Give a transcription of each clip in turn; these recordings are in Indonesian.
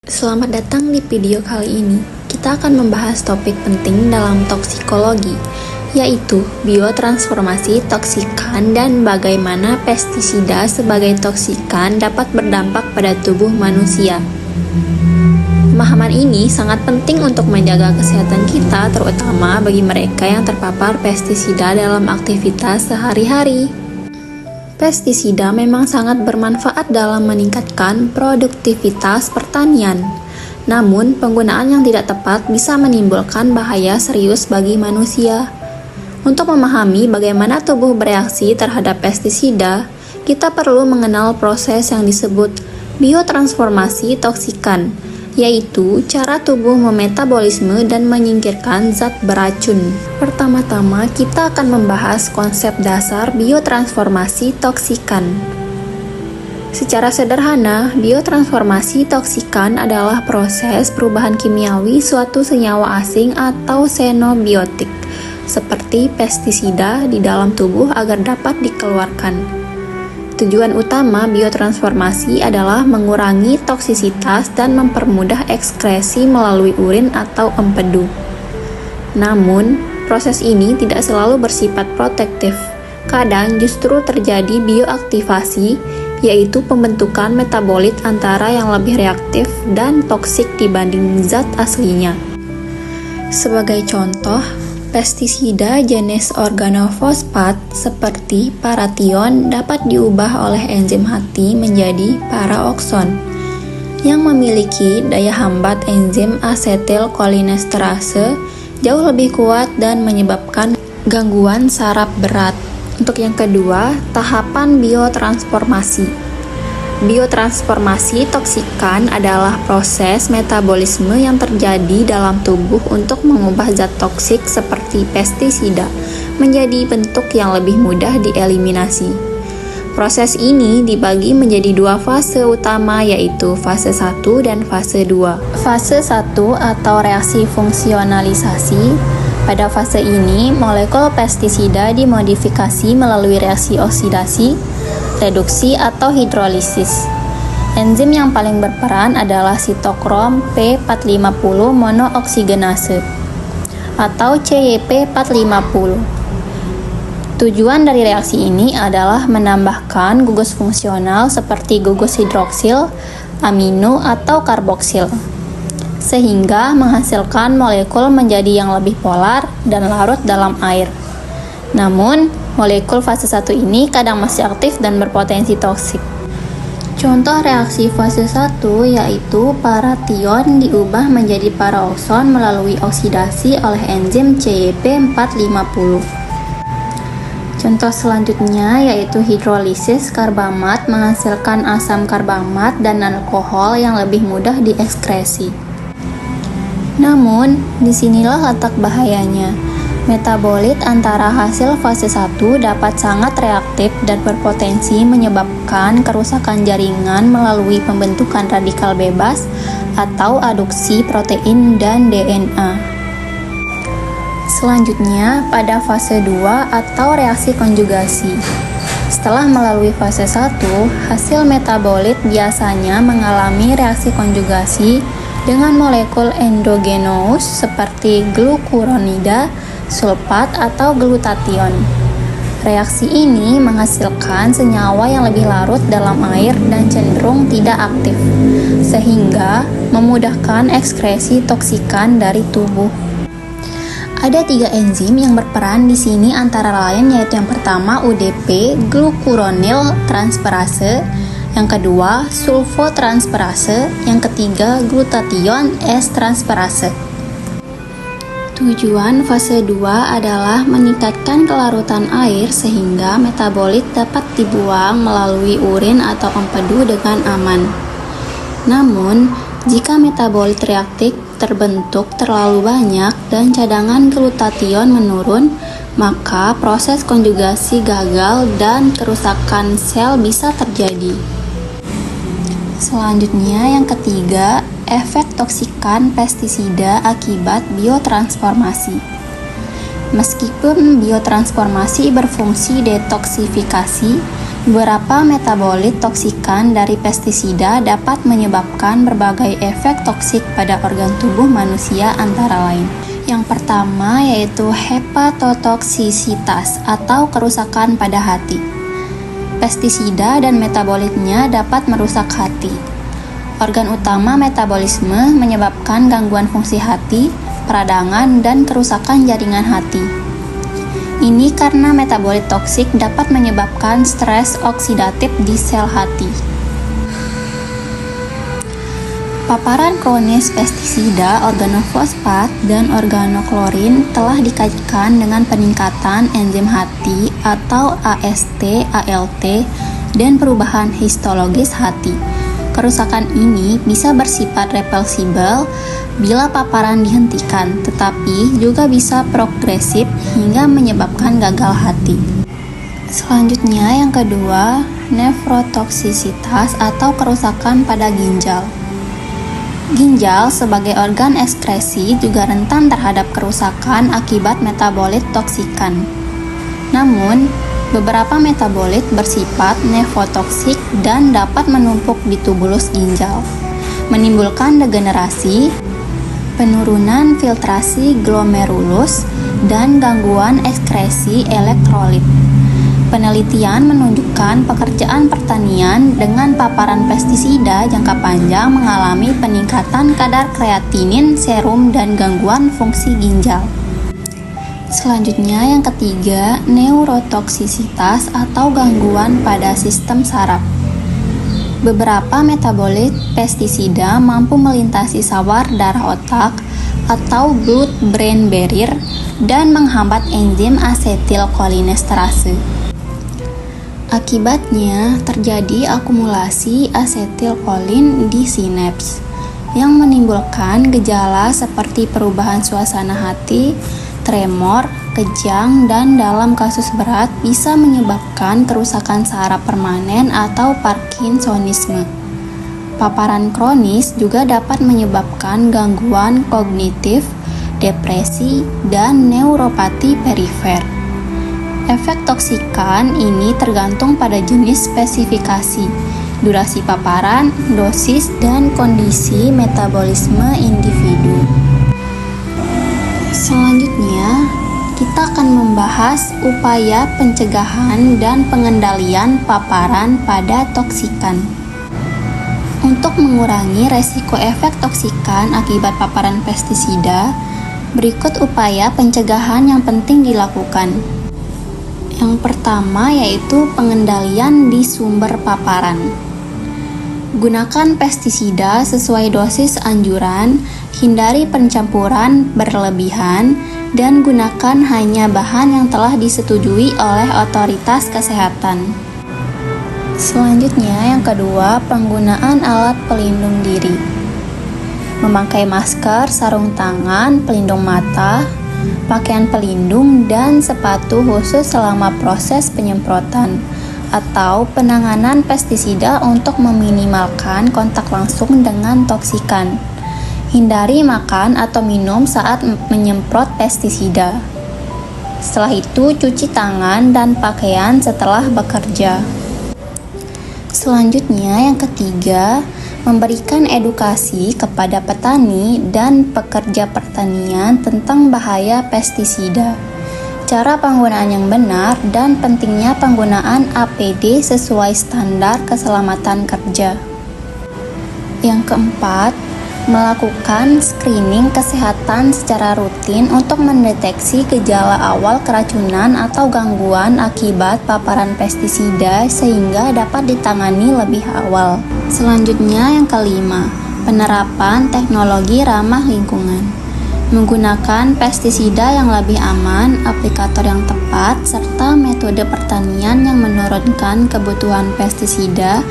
Selamat datang di video kali ini. Kita akan membahas topik penting dalam toksikologi, yaitu biotransformasi toksikan dan bagaimana pestisida sebagai toksikan dapat berdampak pada tubuh manusia. Pemahaman ini sangat penting untuk menjaga kesehatan kita, terutama bagi mereka yang terpapar pestisida dalam aktivitas sehari-hari. Pestisida memang sangat bermanfaat dalam meningkatkan produktivitas pertanian. Namun, penggunaan yang tidak tepat bisa menimbulkan bahaya serius bagi manusia. Untuk memahami bagaimana tubuh bereaksi terhadap pestisida, kita perlu mengenal proses yang disebut biotransformasi toksikan, yaitu cara tubuh memetabolisme dan menyingkirkan zat beracun. Pertama-tama, kita akan membahas konsep dasar biotransformasi toksikan. Secara sederhana, biotransformasi toksikan adalah proses perubahan kimiawi suatu senyawa asing atau xenobiotik, seperti pestisida di dalam tubuh agar dapat dikeluarkan. Tujuan utama biotransformasi adalah mengurangi toksisitas dan mempermudah ekskresi melalui urin atau empedu. Namun, proses ini tidak selalu bersifat protektif. Kadang justru terjadi bioaktivasi, yaitu pembentukan metabolit antara yang lebih reaktif dan toksik dibanding zat aslinya. Sebagai contoh, pestisida jenis organofosfat seperti paration dapat diubah oleh enzim hati menjadi paraokson yang memiliki daya hambat enzim asetilkolinesterase jauh lebih kuat dan menyebabkan gangguan saraf berat. Untuk yang kedua, tahapan biotransformasi. Biotransformasi toksikan adalah proses metabolisme yang terjadi dalam tubuh untuk mengubah zat toksik seperti pestisida menjadi bentuk yang lebih mudah dieliminasi. Proses ini dibagi menjadi dua fase utama, yaitu fase 1 dan fase 2. Fase 1 atau reaksi fungsionalisasi. Pada fase ini, molekul pestisida dimodifikasi melalui reaksi oksidasi, reduksi atau hidrolisis. Enzim yang paling berperan adalah sitokrom P450 monooksigenase atau CYP450. Tujuan dari reaksi ini adalah menambahkan gugus fungsional seperti gugus hidroksil, amino atau karboksil, sehingga menghasilkan molekul menjadi yang lebih polar dan larut dalam air. Namun, molekul fase 1 ini kadang masih aktif dan berpotensi toksik. Contoh reaksi fase 1 yaitu paration diubah menjadi paraokson melalui oksidasi oleh enzim CYP450. Contoh selanjutnya yaitu hidrolisis karbamat menghasilkan asam karbamat dan alkohol yang lebih mudah diekskresi. Namun, disinilah letak bahayanya. Metabolit antara hasil fase 1 dapat sangat reaktif dan berpotensi menyebabkan kerusakan jaringan melalui pembentukan radikal bebas atau aduksi protein dan DNA. Selanjutnya, pada fase 2 atau reaksi konjugasi. Setelah melalui fase 1, hasil metabolit biasanya mengalami reaksi konjugasi dengan molekul endogenous seperti glukuronida, sulfat atau glutation. Reaksi ini menghasilkan senyawa yang lebih larut dalam air dan cenderung tidak aktif, sehingga memudahkan ekskresi toksikan dari tubuh. Ada 3 enzim yang berperan di sini antara lain yaitu yang pertama UDP glukuronil transferase, yang kedua sulfotransferase, yang ketiga glutathione S transferase. Tujuan fase 2 adalah meningkatkan kelarutan air sehingga metabolit dapat dibuang melalui urin atau empedu dengan aman. Namun, jika metabolit reaktif terbentuk terlalu banyak dan cadangan glutathione menurun, maka proses konjugasi gagal dan kerusakan sel bisa terjadi. Selanjutnya, yang ketiga, efek toksikan pestisida akibat biotransformasi. Meskipun biotransformasi berfungsi detoksifikasi, Beberapa metabolit toksikan dari pestisida dapat menyebabkan berbagai efek toksik pada organ tubuh manusia antara lain. Yang pertama yaitu hepatotoksisitas atau kerusakan pada hati. Pestisida dan metabolitnya dapat merusak hati. Organ utama metabolisme menyebabkan gangguan fungsi hati, peradangan, dan kerusakan jaringan hati. Ini karena metabolit toksik dapat menyebabkan stres oksidatif di sel hati. Paparan kronis pestisida organofosfat dan organoklorin telah dikaitkan dengan peningkatan enzim hati atau AST, ALT, dan perubahan histologis hati. Kerusakan ini bisa bersifat reversibel bila paparan dihentikan, tetapi juga bisa progresif hingga menyebabkan gagal hati. Selanjutnya yang kedua, nefrotoksisitas atau kerusakan pada ginjal. Ginjal sebagai organ ekskresi juga rentan terhadap kerusakan akibat metabolit toksikan. Namun, beberapa metabolit bersifat nefrotoksik dan dapat menumpuk di tubulus ginjal, menimbulkan degenerasi, penurunan filtrasi glomerulus, dan gangguan ekskresi elektrolit. Penelitian menunjukkan pekerjaan pertanian dengan paparan pestisida jangka panjang mengalami peningkatan kadar kreatinin serum dan gangguan fungsi ginjal. Selanjutnya yang ketiga, neurotoksisitas atau gangguan pada sistem saraf. Beberapa metabolit pestisida mampu melintasi sawar darah otak atau blood-brain barrier dan menghambat enzim asetilkolinesterase. Akibatnya, terjadi akumulasi asetilkolin di sinaps yang menimbulkan gejala seperti perubahan suasana hati, tremor, kejang, dan dalam kasus berat bisa menyebabkan kerusakan saraf permanen atau Parkinsonisme. Paparan kronis juga dapat menyebabkan gangguan kognitif, depresi, dan neuropati perifer. Efek toksikan ini tergantung pada jenis spesifikasi, durasi paparan, dosis, dan kondisi metabolisme individu. Selanjutnya, kita akan membahas upaya pencegahan dan pengendalian paparan pada toksikan. Untuk mengurangi resiko efek toksikan akibat paparan pestisida, berikut upaya pencegahan yang penting dilakukan. Yang pertama yaitu pengendalian di sumber paparan. Gunakan pestisida sesuai dosis anjuran, hindari pencampuran berlebihan, dan gunakan hanya bahan yang telah disetujui oleh otoritas kesehatan. Selanjutnya yang kedua, penggunaan alat pelindung diri. Memakai masker, sarung tangan, pelindung mata, pakaian pelindung, dan sepatu khusus selama proses penyemprotan atau penanganan pestisida untuk meminimalkan kontak langsung dengan toksikan. Hindari makan atau minum saat menyemprot pestisida. Setelah itu, cuci tangan dan pakaian setelah bekerja. Selanjutnya, yang ketiga, memberikan edukasi kepada petani dan pekerja pertanian tentang bahaya pestisida, cara penggunaan yang benar, dan pentingnya penggunaan APD sesuai standar keselamatan kerja. Yang keempat, melakukan screening kesehatan secara rutin untuk mendeteksi gejala awal keracunan atau gangguan akibat paparan pestisida sehingga dapat ditangani lebih awal. Selanjutnya yang kelima, penerapan teknologi ramah lingkungan. Menggunakan pestisida yang lebih aman, aplikator yang tepat, serta metode pertanian yang menurunkan kebutuhan pestisida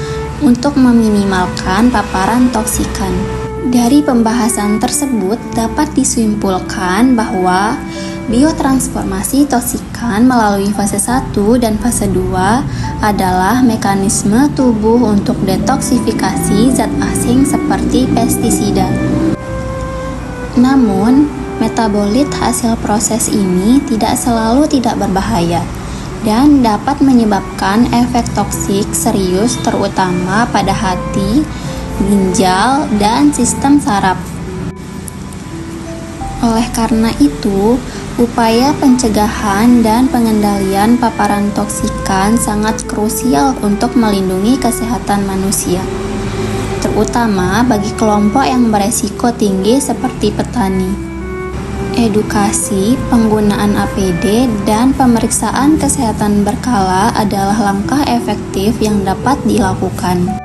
untuk meminimalkan paparan toksikan. Dari pembahasan tersebut dapat disimpulkan bahwa biotransformasi toksikan melalui fase 1 dan fase 2 adalah mekanisme tubuh untuk detoksifikasi zat asing seperti pestisida. Namun, metabolit hasil proses ini tidak selalu tidak berbahaya. dan dapat menyebabkan efek toksik serius terutama pada hati, ginjal, dan sistem saraf. Oleh karena itu, upaya pencegahan dan pengendalian paparan toksikan sangat krusial untuk melindungi kesehatan manusia, terutama bagi kelompok yang beresiko tinggi seperti petani. Edukasi, penggunaan APD, dan pemeriksaan kesehatan berkala adalah langkah efektif yang dapat dilakukan.